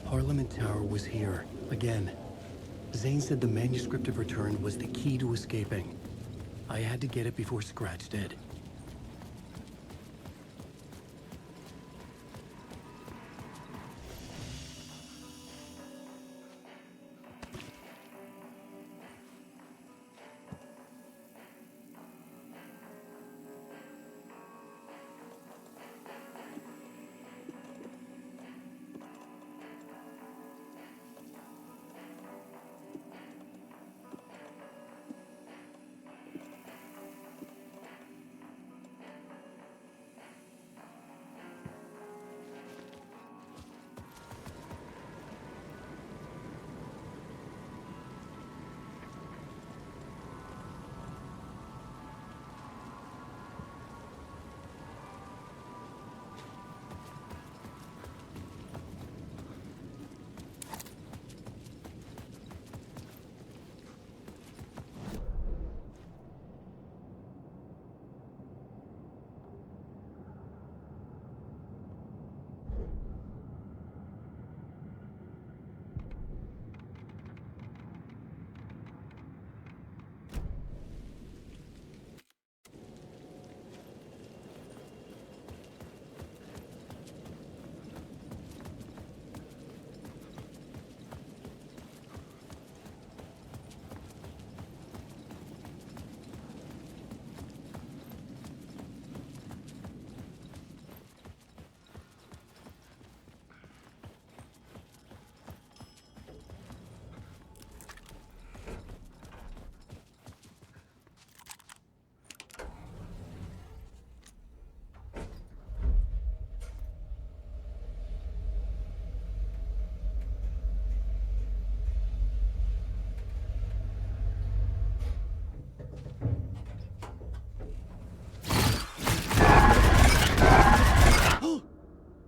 Parliament Tower was here, again. Zane said the manuscript of return was the key to escaping. I had to get it before Scratch did.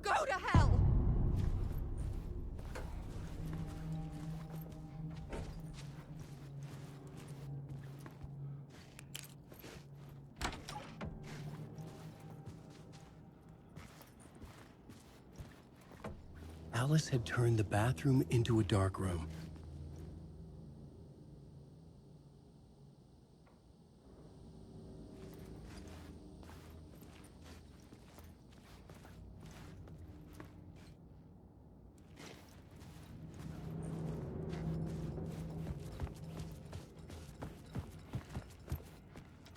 Go to hell! Alice had turned the bathroom into a dark room.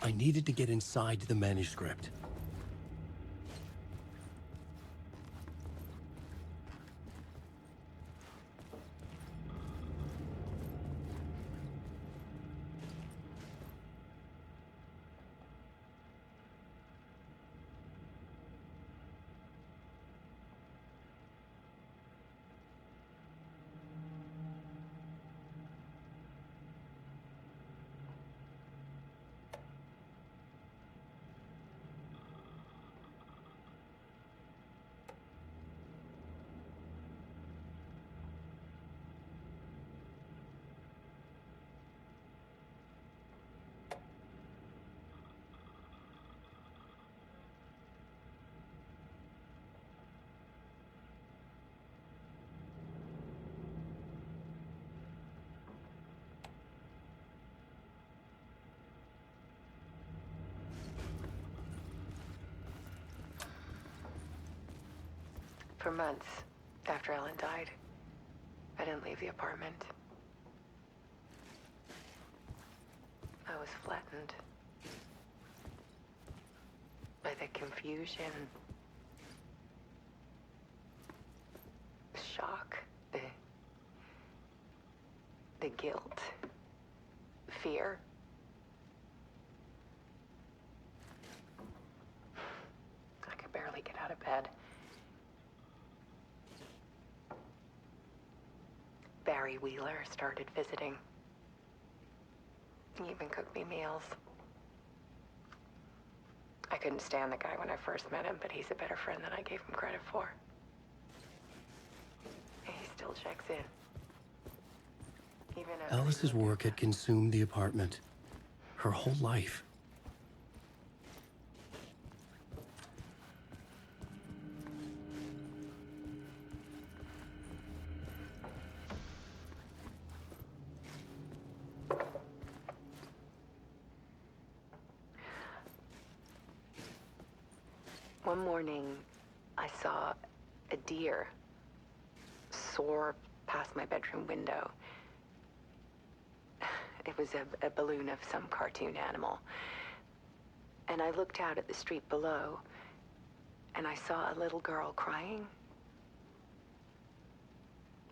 I needed to get inside the manuscript. For months after Ellen died, I didn't leave the apartment. I was flattened by the confusion, the shock, the guilt, fear. I could barely get out of bed. Barry Wheeler started visiting. He even cooked me meals. I couldn't stand the guy when I first met him, but he's a better friend than I gave him credit for. And he still checks in. Even after Alice's work had consumed the apartment. Her whole life. One morning, I saw a deer soar past my bedroom window. It was a balloon of some cartoon animal. And I looked out at the street below, and I saw a little girl crying.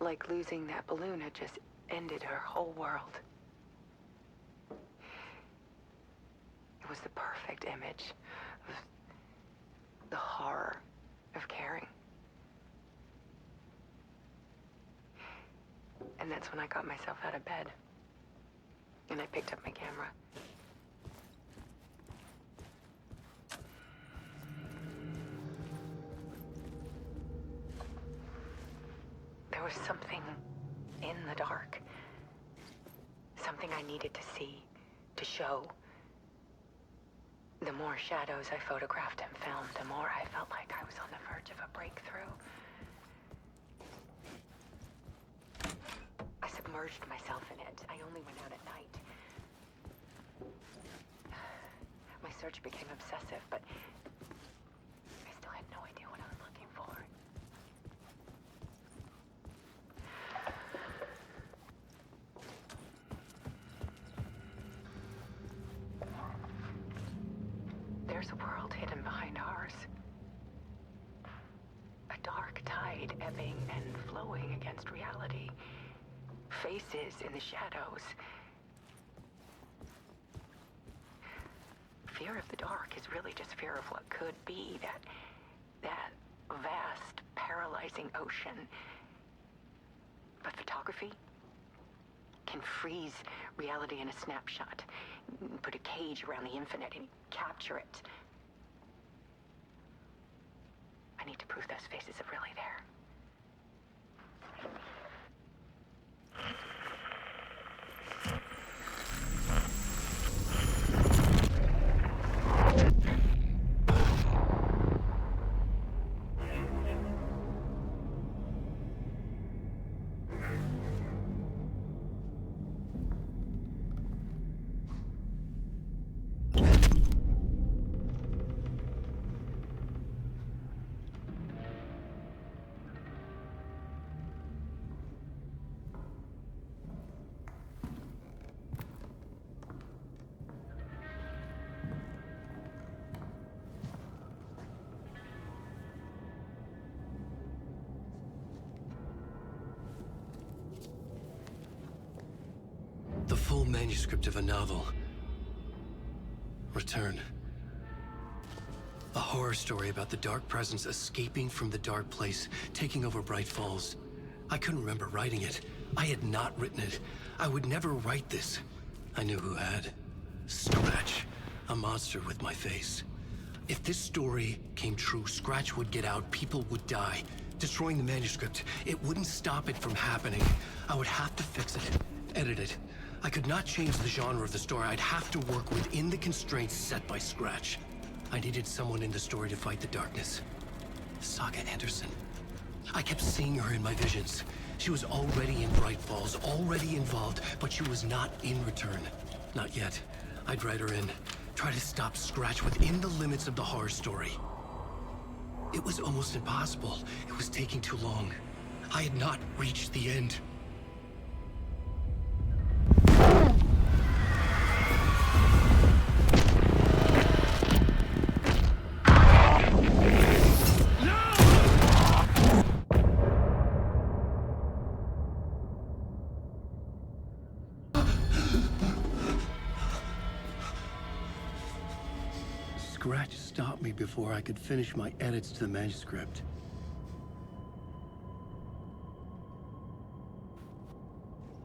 Like losing that balloon had just ended her whole world. It was the perfect image of the horror of caring. And that's when I got myself out of bed. And I picked up my camera. There was something in the dark. Something I needed to see, to show. The more shadows I photographed and filmed, the more I felt like I was on the verge of a breakthrough. I submerged myself in it. I only went out at night. My search became obsessive, but I still had no idea what I was looking for. There's a world hidden behind ours. A dark tide ebbing and flowing against reality. Faces in the shadows. Fear of the dark is really just fear of what could be, that vast, paralyzing ocean. But photography can freeze reality in a snapshot, put a cage around the infinite and capture it. I need to prove those faces are really there. The full manuscript of a novel. Return. A horror story about the dark presence escaping from the dark place, taking over Bright Falls. I couldn't remember writing it. I had not written it. I would never write this. I knew who had. Scratch. A monster with my face. If this story came true, Scratch would get out, people would die. Destroying the manuscript, it wouldn't stop it from happening. I would have to fix it, edit it. I could not change the genre of the story. I'd have to work within the constraints set by Scratch. I needed someone in the story to fight the darkness. Saga Anderson. I kept seeing her in my visions. She was already in Bright Falls, already involved, but she was not in Return. Not yet. I'd write her in. Try to stop Scratch within the limits of the horror story. It was almost impossible. It was taking too long. I had not reached the end. Scratch stopped me before I could finish my edits to the manuscript.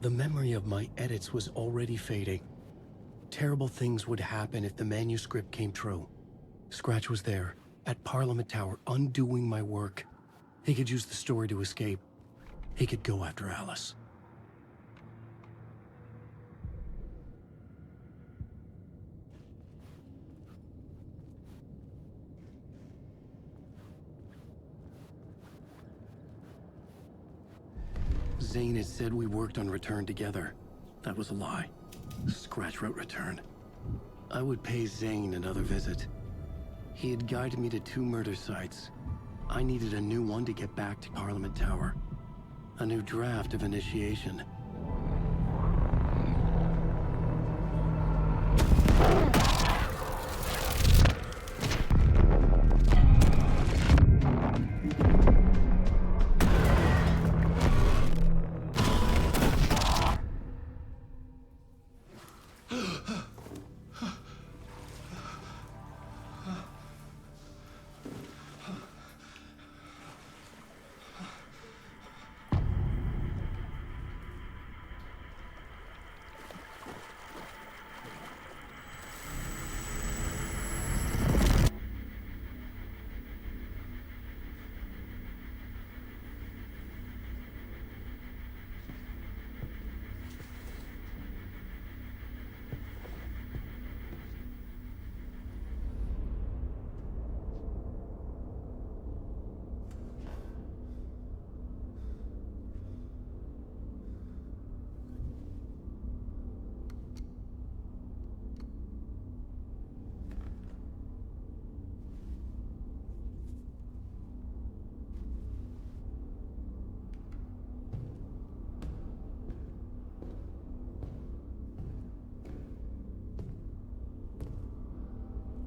The memory of my edits was already fading. Terrible things would happen if the manuscript came true. Scratch was there, at Parliament Tower, undoing my work. He could use the story to escape. He could go after Alice. Zane had said we worked on Return together. That was a lie. Scratch wrote Return. I would pay Zane another visit. He had guided me to 2 murder sites. I needed a new one to get back to Parliament Tower. A new draft of initiation.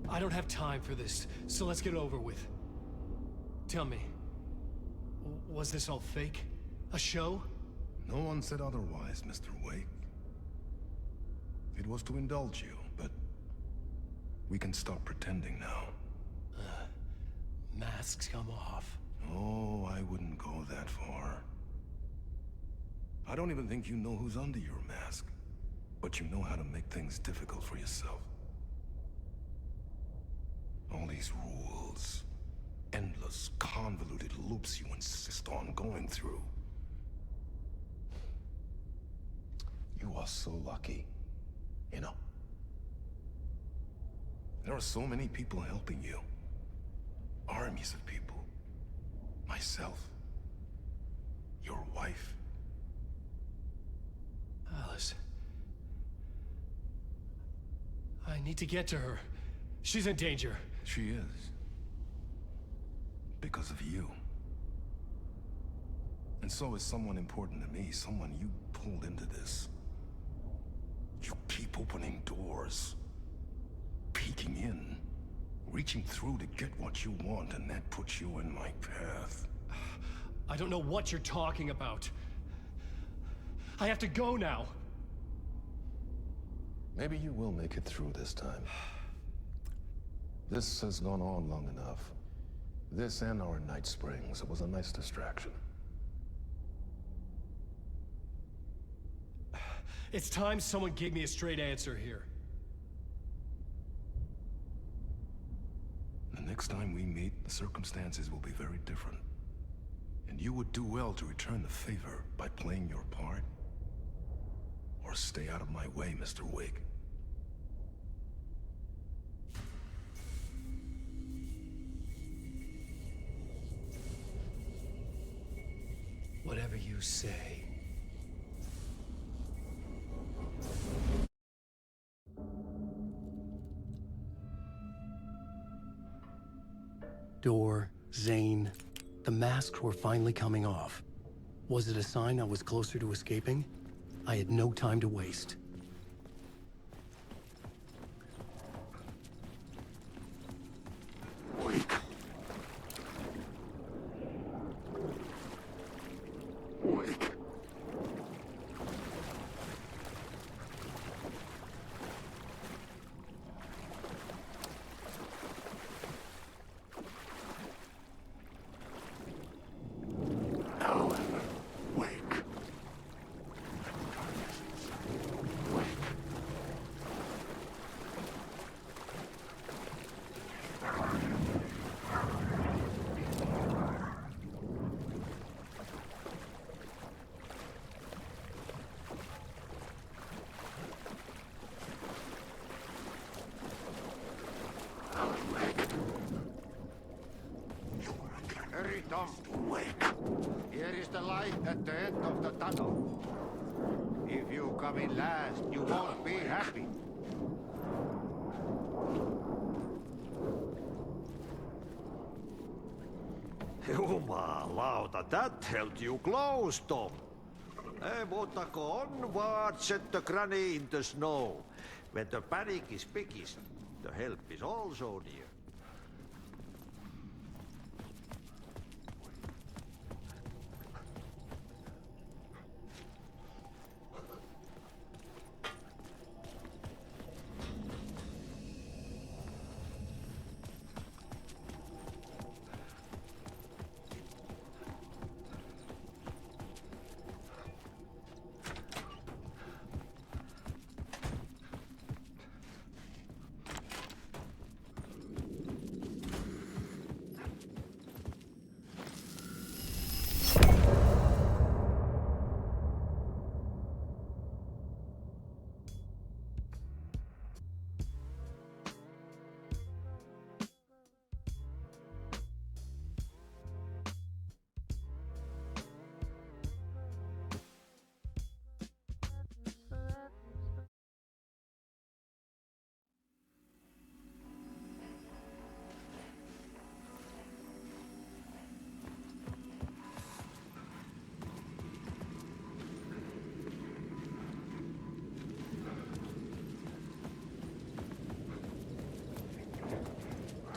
I don't have time for this, so let's get it over with. Tell me, was this all fake? A show? No one said otherwise, Mr. Wake. It was to indulge you, but we can stop pretending now. Masks come off. Oh, I wouldn't go that far. I don't even think you know who's under your mask, but you know how to make things difficult for yourself. All these rules, endless, convoluted loops you insist on going through. You are so lucky, you know. There are so many people helping you. Armies of people. Myself. Your wife. Alice. I need to get to her. She's in danger. She is. Because of you. And so is someone important to me, someone you pulled into this. You keep opening doors. Peeking in. Reaching through to get what you want, and that puts you in my path. I don't know what you're talking about. I have to go now. Maybe you will make it through this time. This has gone on long enough. This and our night springs. It was a nice distraction. It's time someone gave me a straight answer here. The next time we meet, the circumstances will be very different. And you would do well to return the favor by playing your part. Or stay out of my way, Mr. Wake. Whatever you say. Door, Zane. The masks were finally coming off. Was it a sign I was closer to escaping? I had no time to waste. Wake. Wake. Alan, wake. Wake. Alan, wake. Hurry, Tom. Wake. Here is the light at the end of the tunnel. If you come in last, you won't be happy. Jumalauta, that held you close, Tom. Mutta onward, set the granny in the snow. When the panic is biggest, the help is also near.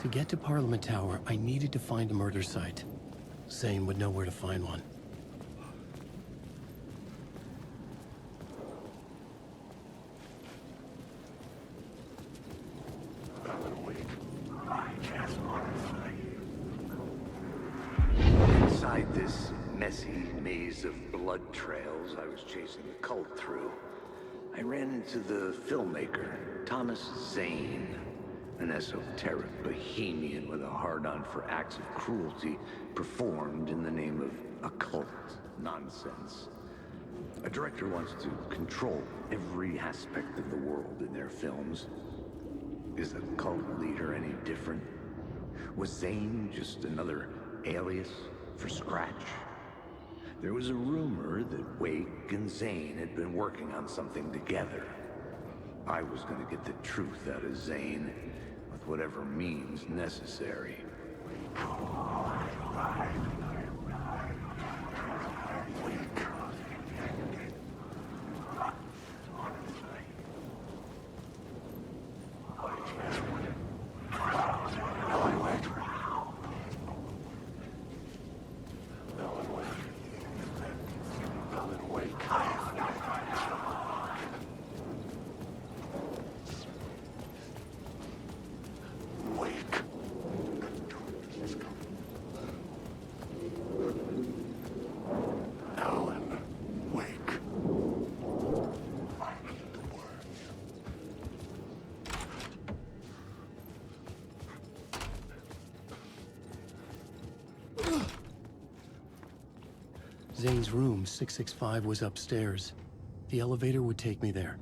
To get to Parliament Tower, I needed to find a murder site. Zane would know where to find one. Inside this messy maze of blood trails I was chasing the cult through, I ran into the filmmaker, Thomas Zane. An esoteric bohemian with a hard-on for acts of cruelty performed in the name of occult nonsense. A director wants to control every aspect of the world in their films. Is the cult leader any different? Was Zane just another alias for Scratch? There was a rumor that Wake and Zane had been working on something together. I was going to get the truth out of Zane, with whatever means necessary. Zane's room, 665, was upstairs. The elevator would take me there.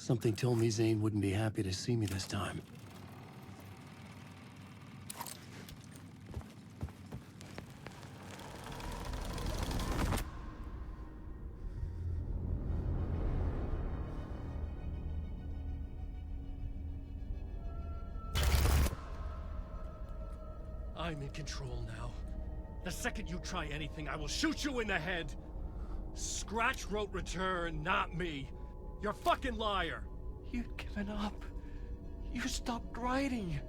Something told me Zane wouldn't be happy to see me this time. I'm in control now. The second you try anything, I will shoot you in the head! Scratch wrote return, not me. You're a fucking liar! You'd given up. You stopped writing.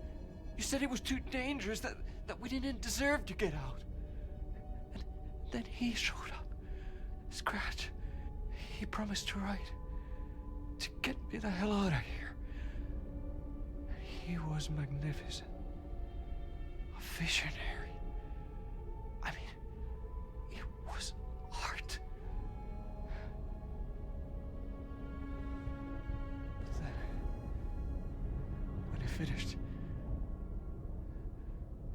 You said it was too dangerous, that we didn't deserve to get out. And then he showed up. Scratch. He promised to write. To get me the hell out of here. He was magnificent. A visionary. I mean, it was art. But then, when he finished,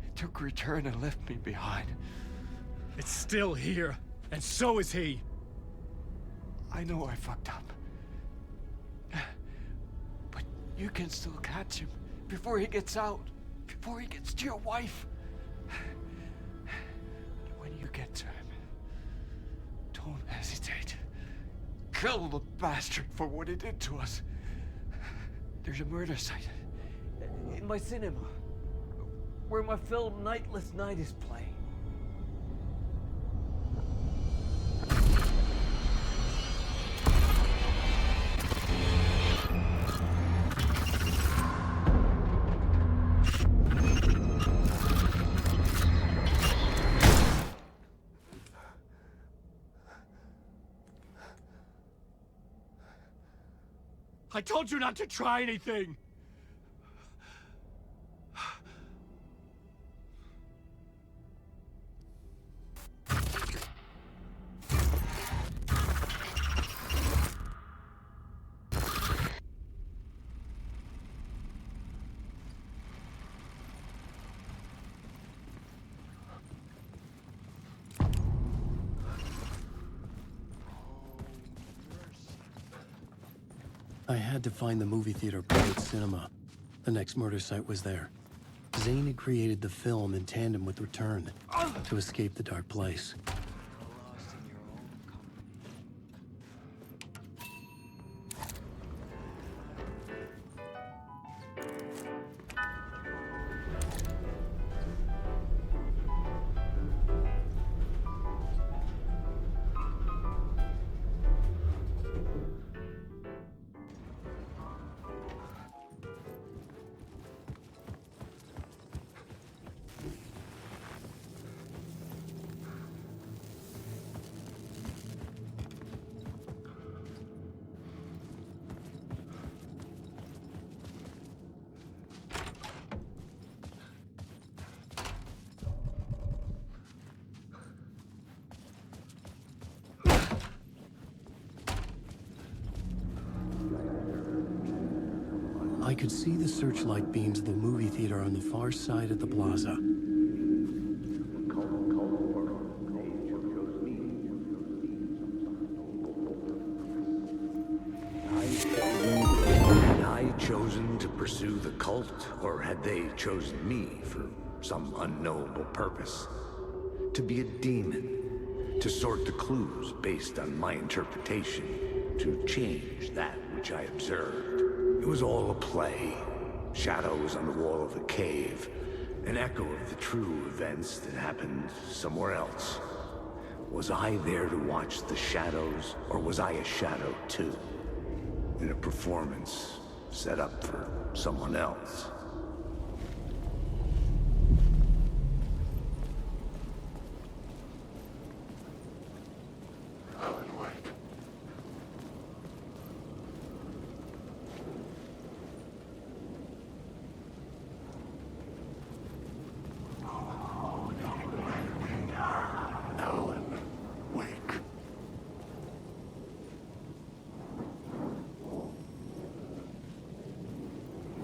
he took return and left me behind. It's still here, and so is he. I know I fucked up. But you can still catch him before he gets out. Before he gets to your wife. And when you get to him, don't hesitate. Kill the bastard for what he did to us. There's a murder site in my cinema where my film Nightless Night is playing. I told you not to try anything! I had to find the movie theater Private Cinema. The next murder site was there. Zane had created the film in tandem with Return to escape the dark place. I could see the searchlight beams of the movie theater on the far side of the plaza. Had I chosen to pursue the cult, or had they chosen me for some unknowable purpose? To be a demon, to sort the clues based on my interpretation, to change that which I observed. It was all a play. Shadows on the wall of the cave. An echo of the true events that happened somewhere else. Was I there to watch the shadows, or was I a shadow too? In a performance set up for someone else.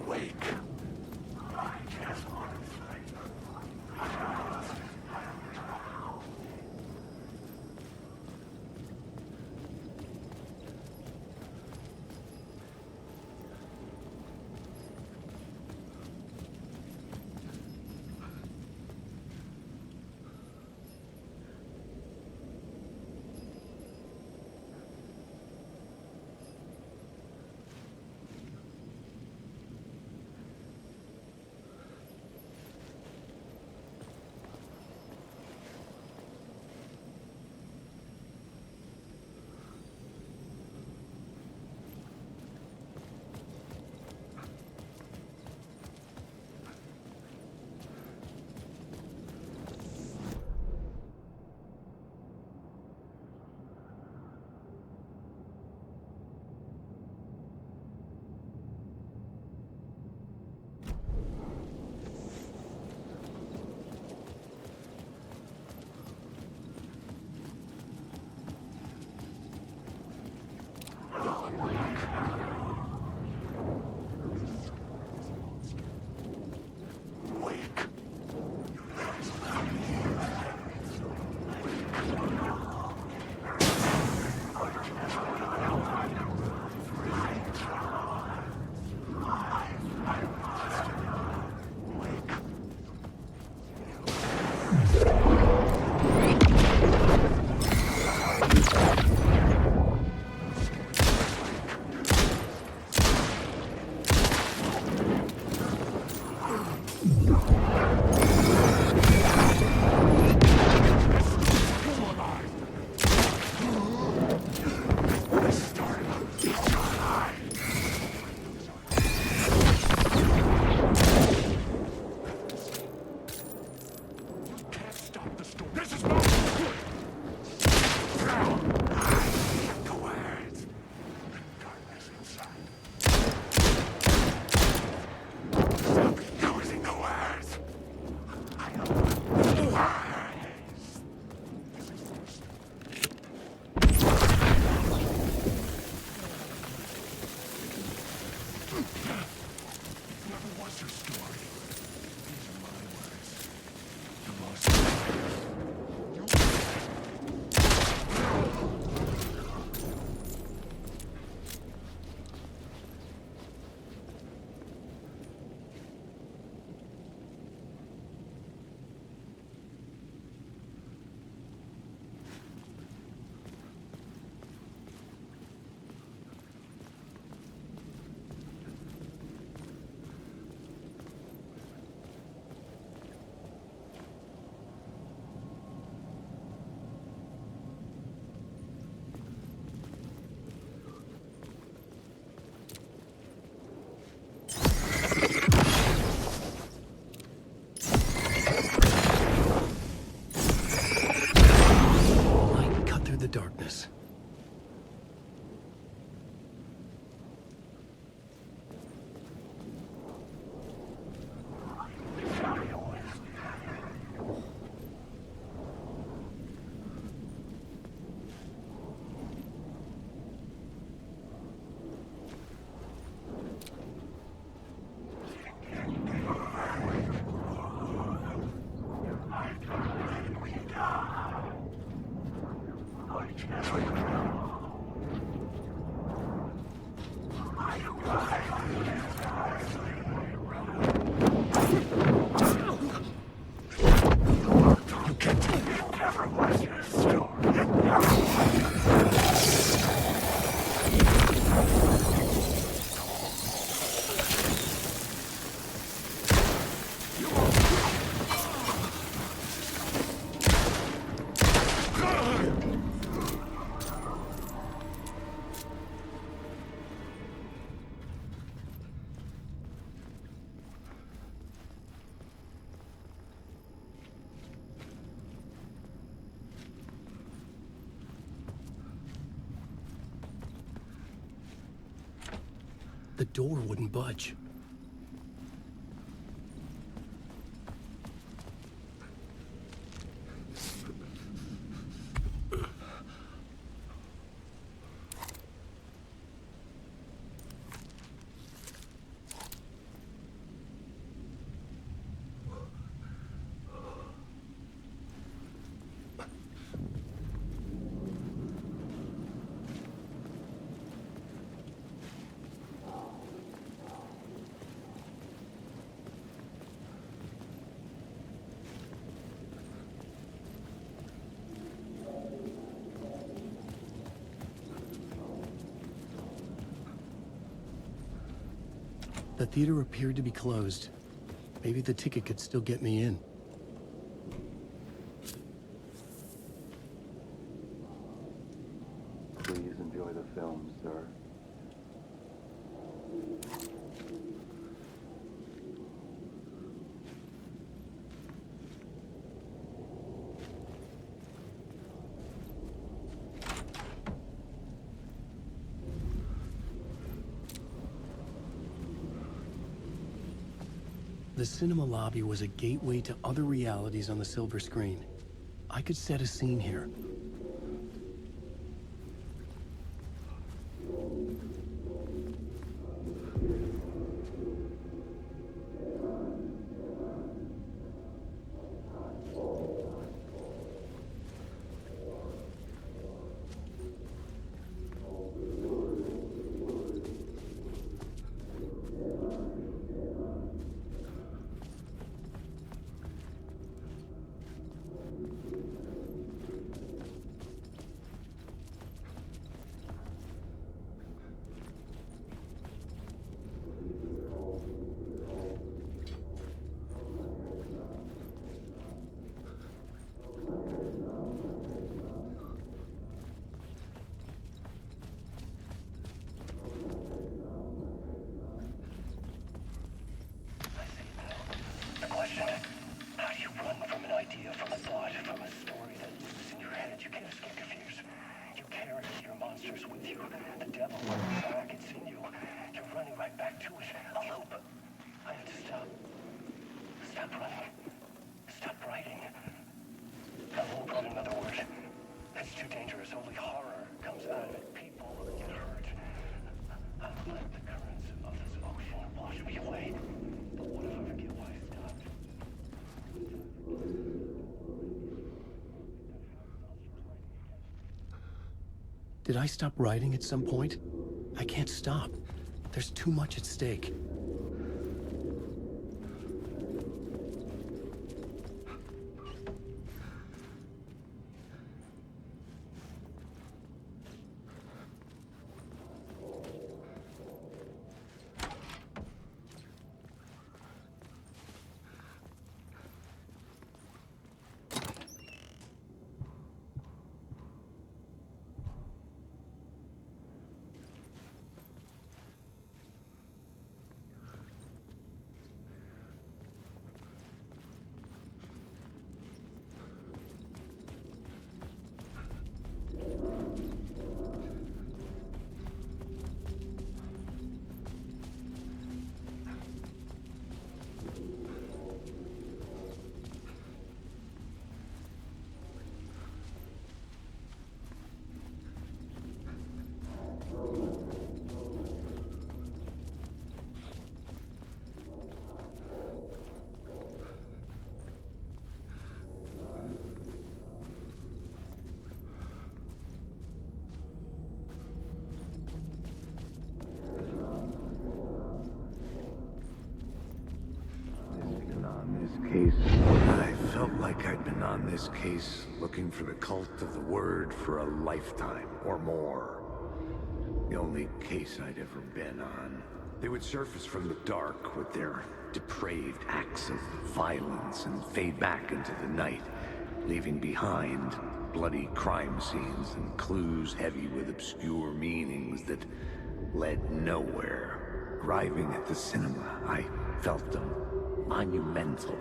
Wake. darkness. The door wouldn't budge. The theater appeared to be closed. Maybe the ticket could still get me in. Please enjoy the film, sir. The cinema lobby was a gateway to other realities on the silver screen. I could set a scene here. Did I stop writing at some point? I can't stop. There's too much at stake. case looking for the cult of the word for a lifetime or more. The only case I'd ever been on. They would surface from the dark with their depraved acts of violence and fade back into the night, leaving behind bloody crime scenes and clues heavy with obscure meanings that led nowhere. Arriving at the cinema, I felt a monumental,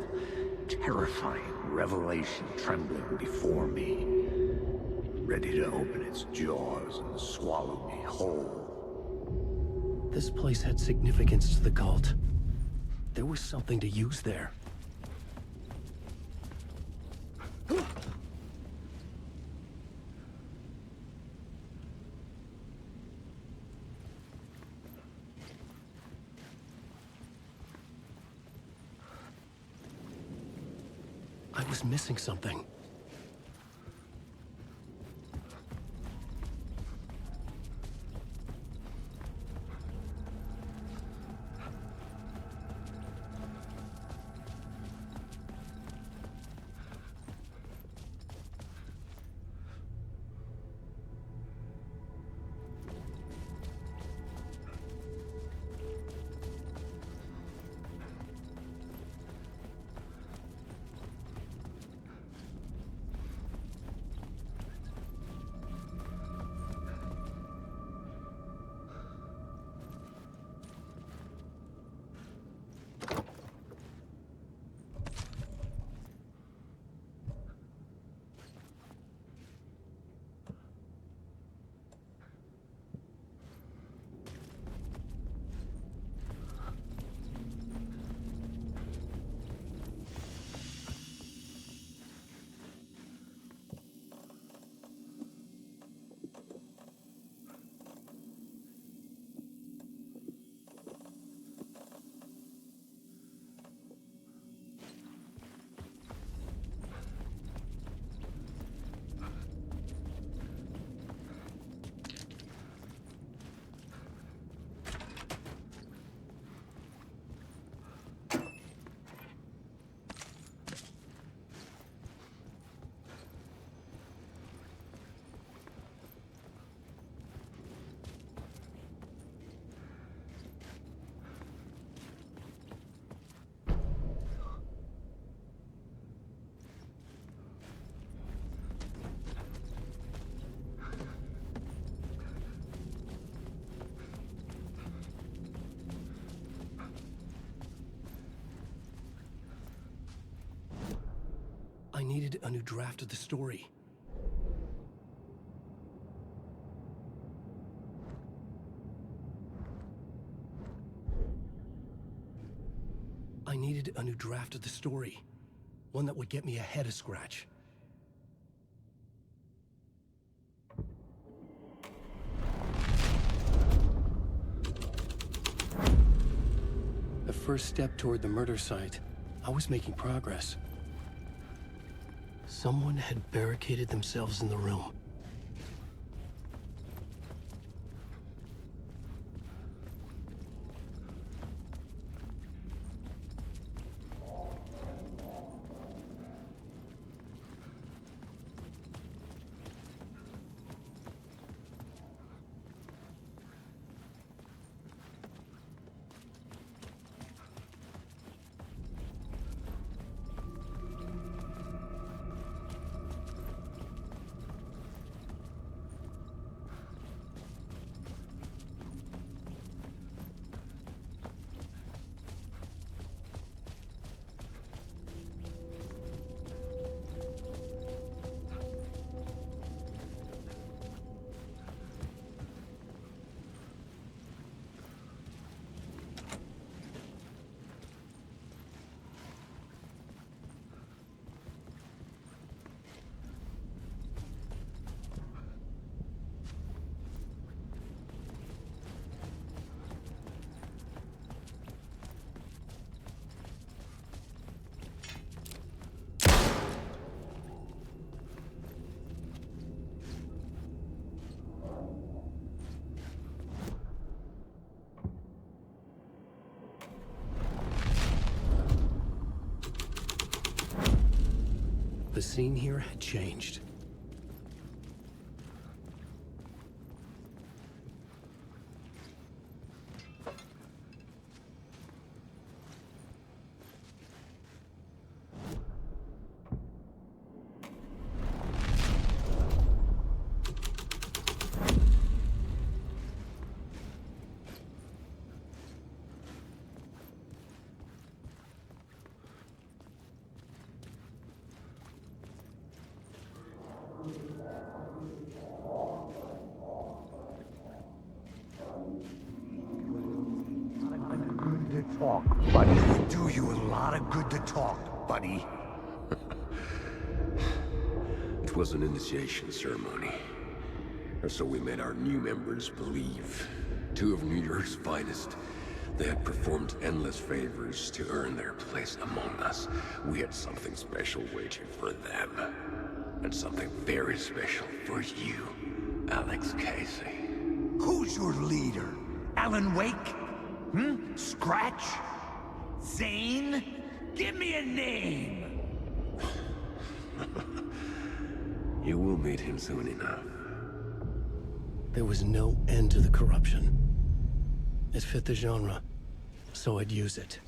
terrifying revelation trembling before me, ready to open its jaws and swallow me whole. This place had significance to the cult. There was something to use there. I was missing something. I needed a new draft of the story. I needed a new draft of the story. One that would get me ahead of Scratch. The first step toward the murder site. I was making progress. Someone had barricaded themselves in the room. scene here had changed. Talk, buddy. Do you a lot of good to talk, buddy. It was an initiation ceremony. Or so we made our new members believe. Two of New York's finest. They had performed endless favors to earn their place among us. We had something special waiting for them. And something very special for you, Alex Casey. Who's your leader? Alan Wake? Scratch? Zane? Give me a name! You will meet him soon enough. There was no end to the corruption. It fit the genre, so I'd use it.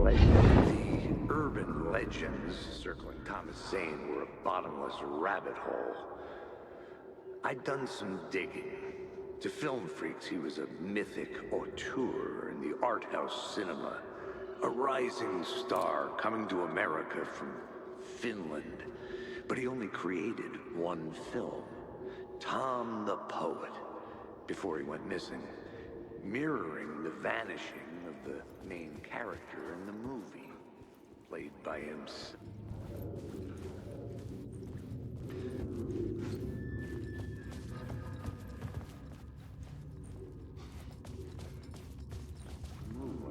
The urban legends circling Thomas Zane were a bottomless rabbit hole. I'd done some digging. To film freaks, he was a mythic auteur in the art house cinema. A rising star coming to America from Finland. But he only created one film, Tom the Poet, before he went missing, mirroring the vanishing of the main character in the movie, played by himself.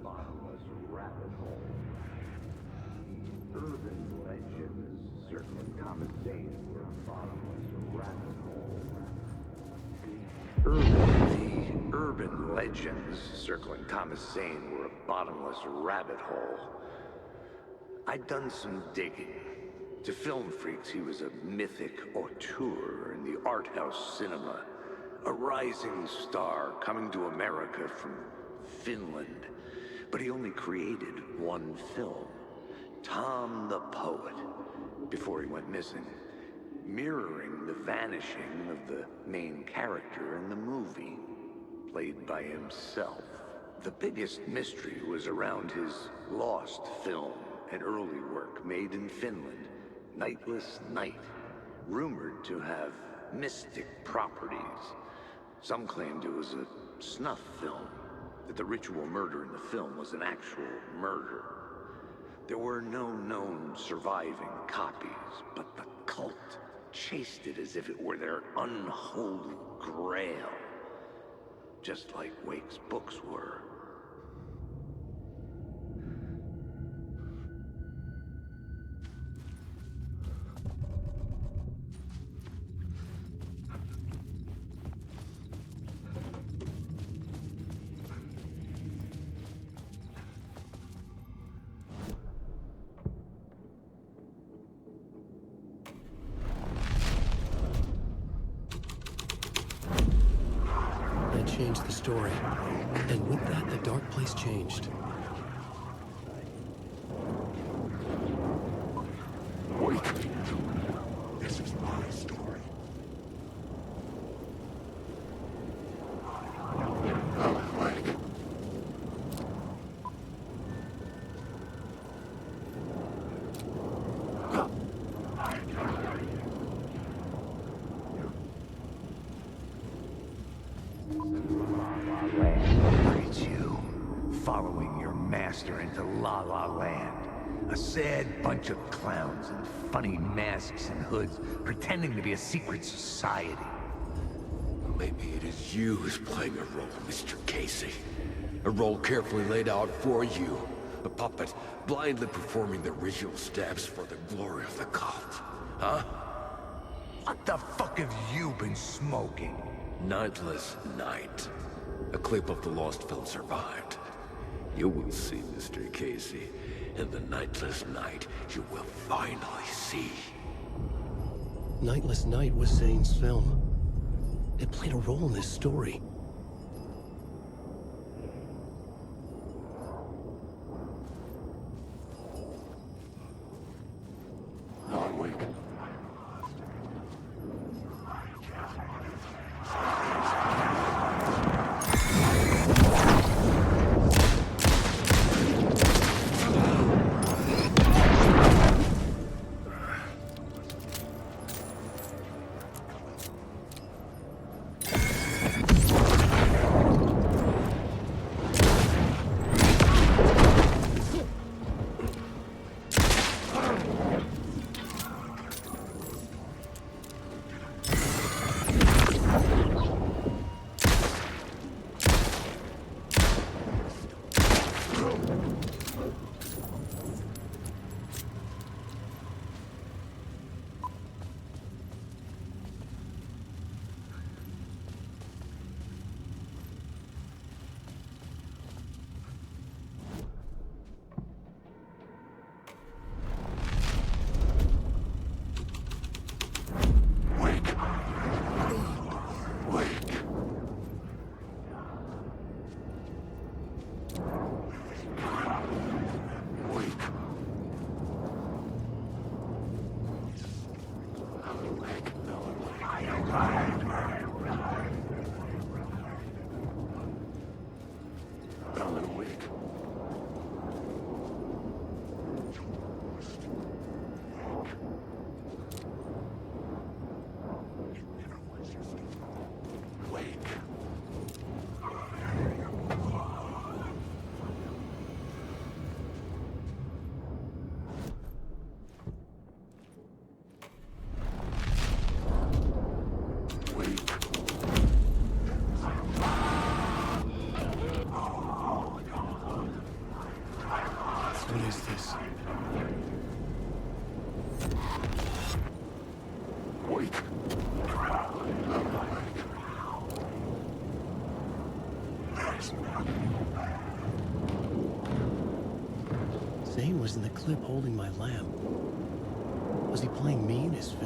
Bottomless rabbit hole. Urban legends circling Thomas Zane were a bottomless rabbit hole. The urban legends circling Thomas Zane were a bottomless rabbit hole. I'd done some digging. To film freaks, he was a mythic auteur in the art house cinema. A rising star coming to America from Finland. But he only created one film, Tom the Poet, before he went missing, mirroring the vanishing of the main character in the movie, played by himself. The biggest mystery was around his lost film, an early work made in Finland, Nightless Night, rumored to have mystic properties. Some claimed it was a snuff film, that the ritual murder in the film was an actual murder. There were no known surviving copies, but the cult chased it as if it were their unholy grail, just like Wake's books were. Changed the story. And with that, the dark place changed. Wait. This is my story. Wake. Look at you, following your master into La La Land. A sad bunch of clowns in funny masks and hoods, pretending to be a secret society. Maybe it is you who's playing a role, Mr. Casey. A role carefully laid out for you. A puppet, blindly performing the ritual steps for the glory of the cult. Huh? What the fuck have you been smoking? Nightless Night. A clip of the lost film survived. You will see, Mr. Casey. In the Nightless Night, you will finally see. Nightless Night was Zane's film. It played a role in this story. Not Wake. What is this? Wake. Zane was in the clip holding my lamp. Was he playing me in his film?